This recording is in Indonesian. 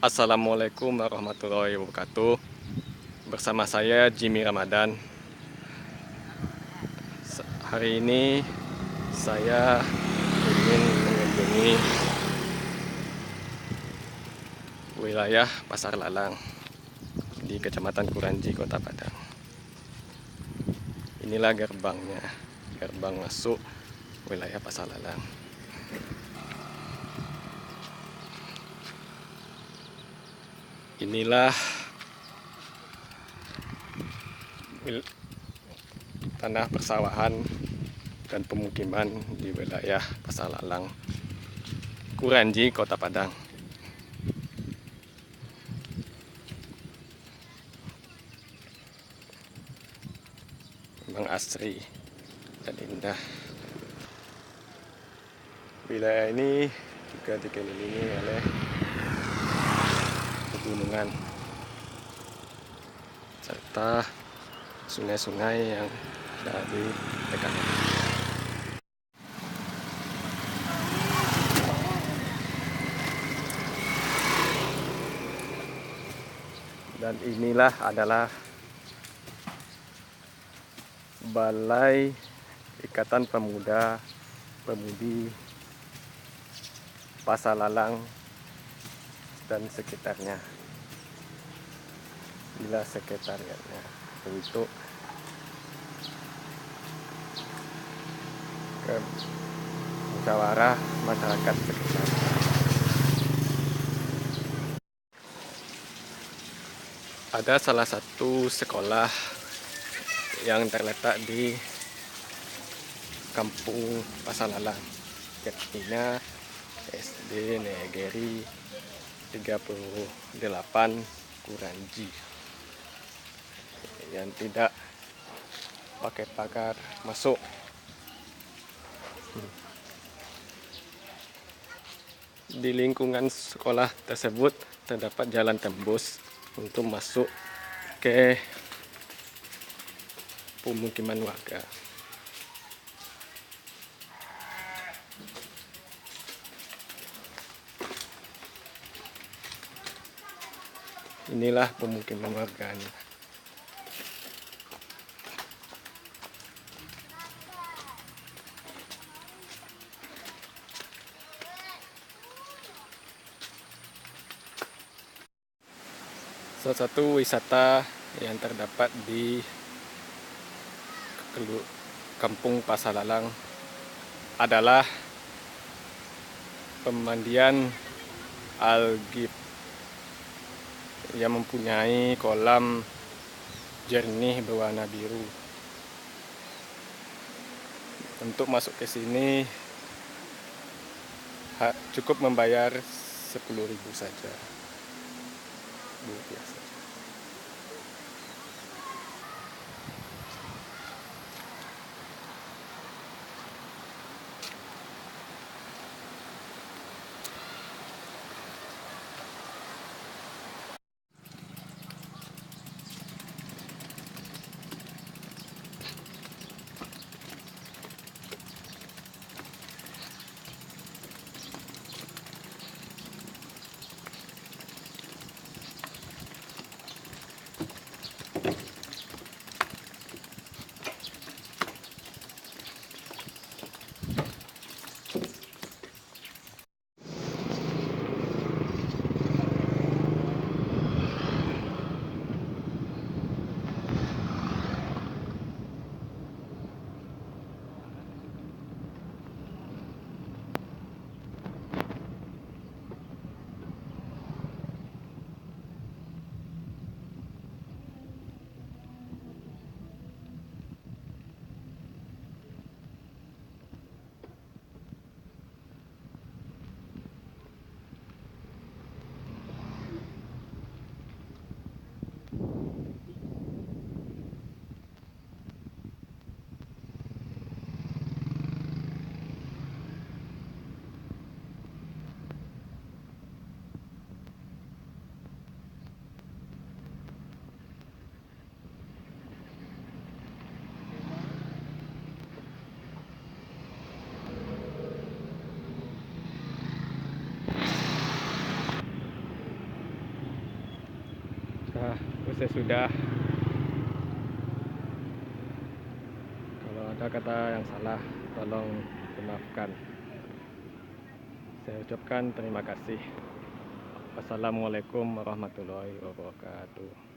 Assalamualaikum warahmatullahi wabarakatuh. Bersama saya Jimmy Ramadan. Hari ini saya ingin mengunjungi wilayah Pasar Lalang di Kecamatan Kuranji, Kota Padang. Inilah gerbangnya, gerbang masuk wilayah Pasar Lalang. Inilah tanah persawahan dan pemukiman di wilayah Pasar Lalang, Kuranji, Kota Padang. Memang asri dan indah. Wilayah ini juga dikelilingi oleh pegunungan serta sungai-sungai yang ada di dekatnya. Dan inilah adalah Balai Ikatan Pemuda Pemudi Pasar Lalang dan sekitarnya. Inilah sekretariatnya untuk musyawarah masyarakat sekitar. Ada salah satu sekolah yang terletak di Kampung Pasar Lalang, yakni SD Negeri 38 Kuranji, yang tidak pakai pagar masuk. Di lingkungan sekolah tersebut terdapat jalan tembus untuk masuk ke pemukiman warga. Inilah pemukiman warganya. Salah satu wisata yang terdapat di Kampung Pasar Lalang adalah pemandian Al-Ghib yang mempunyai kolam jernih berwarna biru. Untuk masuk ke sini cukup membayar 10.000 saja. Biasa. Usai sudah. Kalau ada kata yang salah, tolong dimaafkan. Saya ucapkan terima kasih. Wassalamualaikum warahmatullahi wabarakatuh.